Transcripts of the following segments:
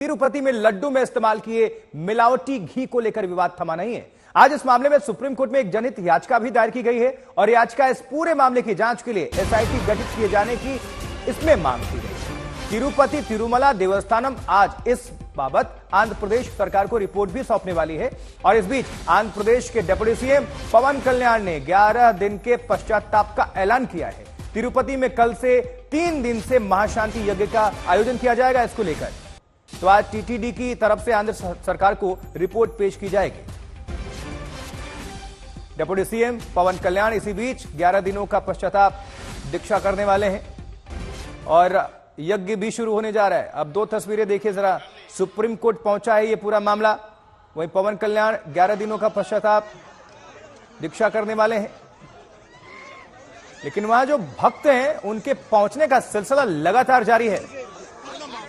तिरुपति में लड्डू में इस्तेमाल किए मिलावटी घी को लेकर विवाद थमा नहीं है। आज इस मामले में सुप्रीम कोर्ट में एक जनहित याचिका भी दायर की गई है और याचिका इस पूरे मामले की जांच के लिए एसआईटी गठित किए जाने की इसमें मांग की गई। तिरुपति तिरुमला देवस्थानम आज इस बाबत आंध्र प्रदेश सरकार को रिपोर्ट भी सौंपने वाली है और इस बीच आंध्र प्रदेश के डिप्टी सीएम पवन कल्याण ने 11 दिन के पश्चाताप का ऐलान किया है। तिरुपति में कल से 3 दिन से महाशांति यज्ञ का आयोजन किया जाएगा। इसको लेकर तो आज टीटीडी की तरफ से आंध्र सरकार को रिपोर्ट पेश की जाएगी। डिप्टी सीएम पवन कल्याण इसी बीच 11 दिनों का पश्चाताप दीक्षा करने वाले हैं और यज्ञ भी शुरू होने जा रहा है। अब 2 तस्वीरें देखिए जरा। सुप्रीम कोर्ट पहुंचा है ये पूरा मामला, वहीं पवन कल्याण 11 दिनों का पश्चाताप दीक्षा करने वाले हैं, लेकिन वहां जो भक्त हैं उनके पहुंचने का सिलसिला लगातार जारी है,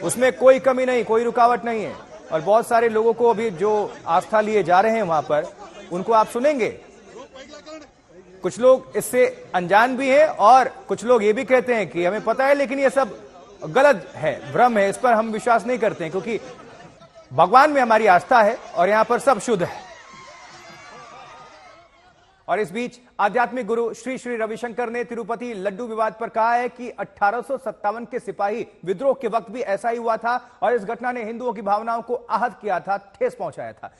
उसमें कोई कमी नहीं, कोई रुकावट नहीं है। और बहुत सारे लोगों को अभी जो आस्था लिए जा रहे हैं वहां पर, उनको आप सुनेंगे। कुछ लोग इससे अनजान भी हैं और कुछ लोग ये भी कहते हैं कि हमें पता है लेकिन ये सब गलत है, भ्रम है, इस पर हम विश्वास नहीं करते हैं क्योंकि भगवान में हमारी आस्था है और यहां पर सब शुद्ध है। और इस बीच आध्यात्मिक गुरु श्री श्री रविशंकर ने तिरुपति लड्डू विवाद पर कहा है कि 1857 के सिपाही विद्रोह के वक्त भी ऐसा ही हुआ था और इस घटना ने हिंदुओं की भावनाओं को आहत किया था, ठेस पहुंचाया था।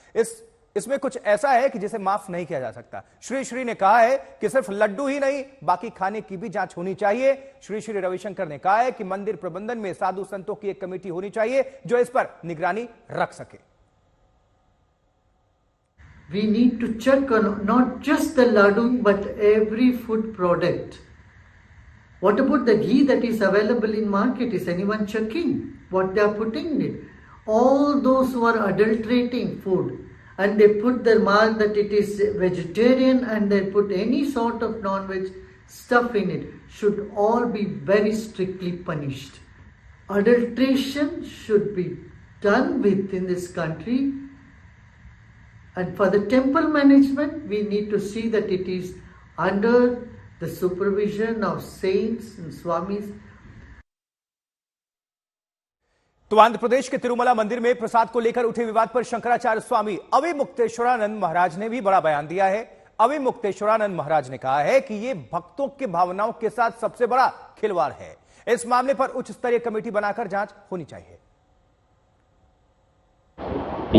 इसमें कुछ ऐसा है कि जिसे माफ नहीं किया जा सकता। श्री श्री ने कहा है कि सिर्फ लड्डू ही नहीं, बाकी खाने की भी जांच होनी चाहिए। श्री श्री रविशंकर ने कहा है कि मंदिर प्रबंधन में साधु संतों की एक कमेटी होनी चाहिए जो इस पर निगरानी रख सके। We need to check on not just the laddu but every food product. What about the ghee that is available in market? Is anyone checking what they are putting in it? All those who are adulterating food and they put their mark that it is vegetarian and they put any sort of non-veg stuff in it should all be very strictly punished. Adulteration should be done with in this country. And for the temple management, we need to see that it is under the supervision of saints and swamis. तो आंध्र प्रदेश के तिरुमला मंदिर में प्रसाद को लेकर उठे विवाद पर शंकराचार्य स्वामी अविमुक्तेश्वरानंद महाराज ने भी बड़ा बयान दिया है। अविमुक्तेश्वरानंद महाराज ने कहा है कि ये भक्तों के भावनाओं के साथ सबसे बड़ा खिलवाड़ है। इस मामले पर उच्च स्तरीय कमेटी बनाकर जांच होनी चाहिए।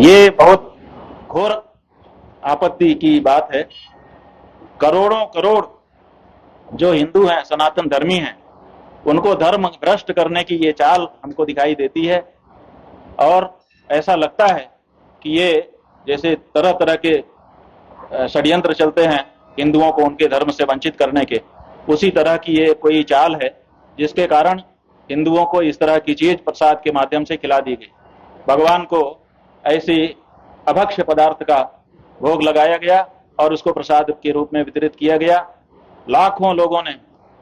ये बहुत घोर आपत्ति की बात है। करोड़ों करोड़ जो हिंदू हैं, सनातन धर्मी हैं, उनको धर्म भ्रष्ट करने की ये चाल हमको दिखाई देती है और ऐसा लगता है कि ये जैसे तरह तरह के षड्यंत्र चलते हैं हिंदुओं को उनके धर्म से वंचित करने के, उसी तरह की ये कोई चाल है जिसके कारण हिंदुओं को इस तरह की चीज प्रसाद के माध्यम से खिला दी गई। भगवान को ऐसी अभक्ष्य पदार्थ का भोग लगाया गया और उसको प्रसाद के रूप में वितरित किया गया। लाखों लोगों ने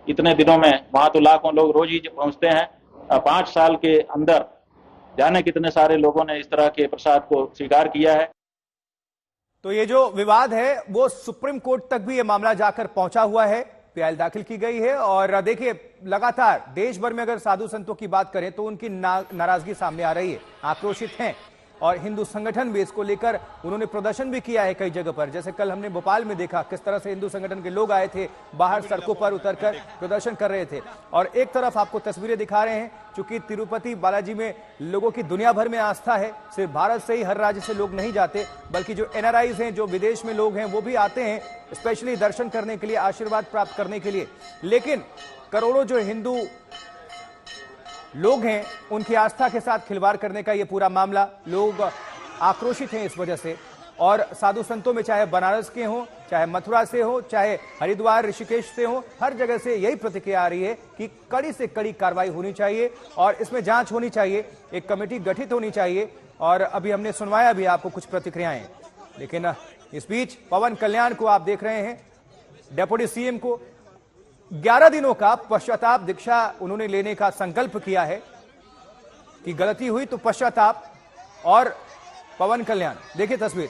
इतने दिनों में, वहां तो लाखों लोग रोज ही पहुंचते हैं, 5 साल के अंदर जाने कितने सारे लोगों ने इस तरह के प्रसाद को स्वीकार किया है। तो ये जो विवाद है वो सुप्रीम कोर्ट तक भी ये मामला जाकर पहुंचा हुआ है, पीआईएल दाखिल की गई है। और देखिए लगातार देश भर में अगर साधु संतों की बात करें तो उनकी नाराजगी सामने आ रही है, आक्रोशित हैं और हिंदू संगठन भी इसको लेकर उन्होंने प्रदर्शन भी किया है कई जगह पर। जैसे कल हमने भोपाल में देखा किस तरह से हिंदू संगठन के लोग आए थे, बाहर सड़कों पर उतरकर प्रदर्शन कर रहे थे। और एक तरफ आपको तस्वीरें दिखा रहे हैं, चूंकि तिरुपति बालाजी में लोगों की दुनिया भर में आस्था है, सिर्फ भारत से ही, हर राज्य से लोग नहीं जाते, बल्कि जो एनआरआईज हैं, जो विदेश में लोग हैं, वो भी आते हैं स्पेशली दर्शन करने के लिए, आशीर्वाद प्राप्त करने के लिए। लेकिन करोड़ों जो हिंदू लोग हैं उनकी आस्था के साथ खिलवाड़ करने का ये पूरा मामला, लोग आक्रोशित हैं इस वजह से। और साधु संतों में चाहे बनारस के हों, चाहे मथुरा से हो, चाहे हरिद्वार ऋषिकेश से हो, हर जगह से यही प्रतिक्रिया आ रही है कि कड़ी से कड़ी कार्रवाई होनी चाहिए और इसमें जांच होनी चाहिए, एक कमेटी गठित होनी चाहिए। और अभी हमने सुनवाया भी आपको कुछ प्रतिक्रियाएं, लेकिन इस बीच पवन कल्याण को आप देख रहे हैं, डिप्टी सीएम को 11 दिनों का पश्चाताप दीक्षा उन्होंने लेने का संकल्प किया है कि गलती हुई तो पश्चाताप। और पवन कल्याण देखिए तस्वीर,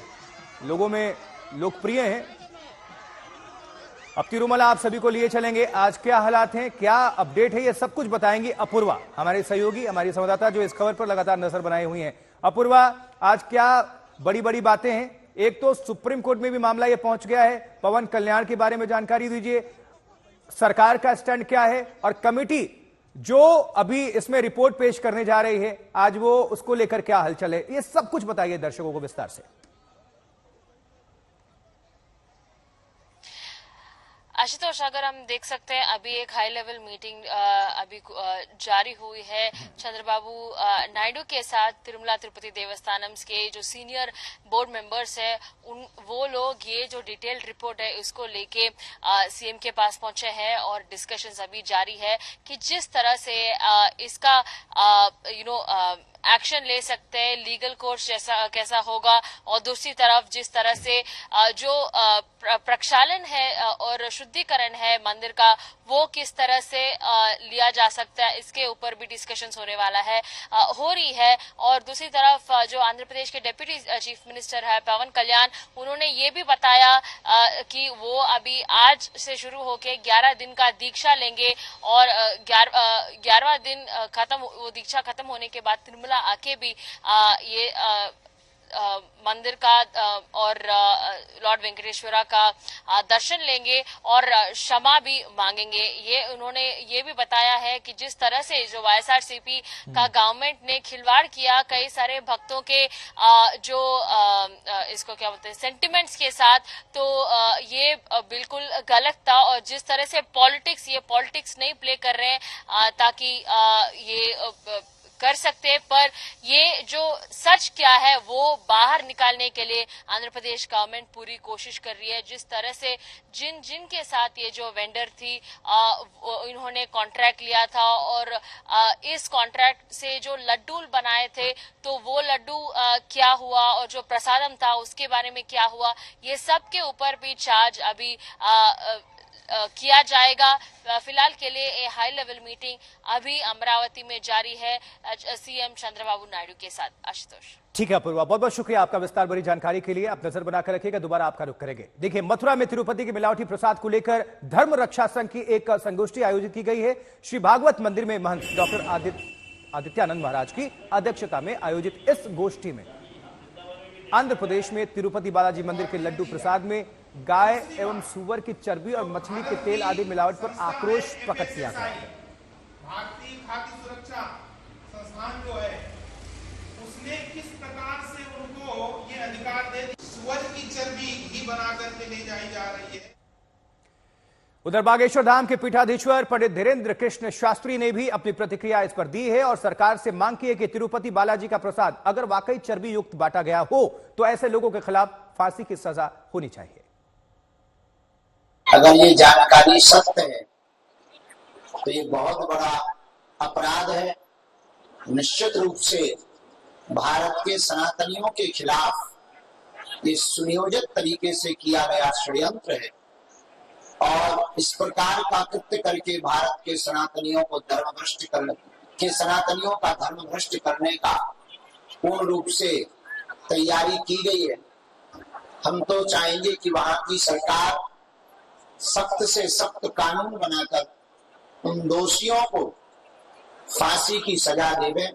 लोगों में लोकप्रिय हैं। अब तिरुमला आप सभी को लिए चलेंगे, आज क्या हालात हैं, क्या अपडेट है, ये सब कुछ बताएंगी अपूर्वा, हमारे सहयोगी, हमारी संवाददाता जो इस खबर पर लगातार नजर बनाए हुई हैं। अपूर्वा, आज क्या बड़ी बड़ी बातें हैं? एक तो सुप्रीम कोर्ट में भी मामला ये पहुंच गया है, पवन कल्याण के बारे में जानकारी दीजिए, सरकार का स्टैंड क्या है और कमेटी जो अभी इसमें रिपोर्ट पेश करने जा रही है आज वो उसको लेकर क्या हलचल है, ये सब कुछ बताइए दर्शकों को विस्तार से। आशुतोष, अगर हम देख सकते हैं अभी एक हाई लेवल मीटिंग अभी जारी हुई है चंद्रबाबू नायडू के साथ। तिरुमला तिरुपति देवस्थानम के जो सीनियर बोर्ड मेंबर्स है वो लोग ये जो डिटेल्ड रिपोर्ट है उसको लेके सीएम के पास पहुंचे हैं और डिस्कशंस अभी जारी है कि जिस तरह से इसका एक्शन ले सकते हैं, लीगल कोर्स जैसा कैसा होगा, और दूसरी तरफ जिस तरह से जो प्रक्षालन है और शुद्धिकरण है मंदिर का वो किस तरह से लिया जा सकता है, इसके ऊपर भी डिस्कशंस होने वाला है हो रही है। और दूसरी तरफ जो आंध्र प्रदेश के डिप्टी चीफ मिनिस्टर है पवन कल्याण, उन्होंने ये भी बताया कि वो अभी आज से शुरू होके 11 दिन का दीक्षा लेंगे और 11वां दिन वो दीक्षा खत्म होने के बाद तिरुमला आके भी ये मंदिर का और लॉर्ड वेंकटेश्वरा का दर्शन लेंगे और क्षमा भी मांगेंगे। ये उन्होंने ये भी बताया है कि जिस तरह से जो वाईएसआरसीपी का गवर्नमेंट ने खिलवाड़ किया कई सारे भक्तों के जो इसको क्या बोलते हैं सेंटिमेंट्स के साथ, तो ये बिल्कुल गलत था। और जिस तरह से ये पॉलिटिक्स नहीं प्ले कर रहे हैं ताकि ये कर सकते, पर ये जो सच क्या है वो बाहर निकालने के लिए आंध्र प्रदेश गवर्नमेंट पूरी कोशिश कर रही है। जिस तरह से जिन के साथ ये जो वेंडर थी इन्होंने कॉन्ट्रैक्ट लिया था और इस कॉन्ट्रैक्ट से जो लड्डू बनाए थे तो वो लड्डू क्या हुआ और जो प्रसादम था उसके बारे में क्या हुआ, ये सब के ऊपर भी चार्ज अभी किया जाएगा। फिलहाल के लिए एक हाई लेवल मीटिंग अभी अमरावती में जारी है सीएम चंद्रबाबू नायडू के साथ। आशुतोष, ठीक है अपूर्वा, बहुत बहुत शुक्रिया आपका विस्तार भरी जानकारी के लिए। आप नजर बनाकर रखिएगा, दोबारा आपका रुख करेंगे। देखिए, मथुरा में तिरुपति के मिलावटी प्रसाद को लेकर धर्म रक्षा संघ की एक संगोष्ठी आयोजित की गई है। श्री भागवत मंदिर में महंत डॉक्टर आदित्यानंद महाराज की अध्यक्षता में आयोजित इस गोष्ठी में आंध्र प्रदेश में तिरुपति बालाजी मंदिर के लड्डू प्रसाद में गाय एवं सुअर की चर्बी और मछली के तेल आदि मिलावट पर आक्रोश प्रकट किया गया है। भारतीय खाद्य सुरक्षा संस्थान जो है उसने किस प्रकार से उनको ये अधिकार दे दिया, सुअर की चर्बी घी बना करके ले जाई जा रही है। उधर बागेश्वर धाम के पीठाधीश्वर पंडित धीरेन्द्र कृष्ण शास्त्री ने भी अपनी प्रतिक्रिया इस पर दी है और सरकार से मांग की है कि तिरुपति बालाजी का प्रसाद अगर वाकई चर्बी युक्त बांटा गया हो तो ऐसे लोगों के खिलाफ फांसी की सजा होनी चाहिए। अगर ये जानकारी सत्य है तो ये बहुत बड़ा अपराध है। निश्चित रूप से भारत के सनातनियों के खिलाफ ये सुनियोजित तरीके से किया गया षड्यंत्र है और इस प्रकार का कृत्य करके भारत के सनातनियों को सनातनियों का धर्म भ्रष्ट करने का पूर्ण रूप से तैयारी की गई है। हम तो चाहेंगे कि वहां की सरकार सख्त से सख्त कानून बनाकर उन दोषियों को फांसी की सजा देवे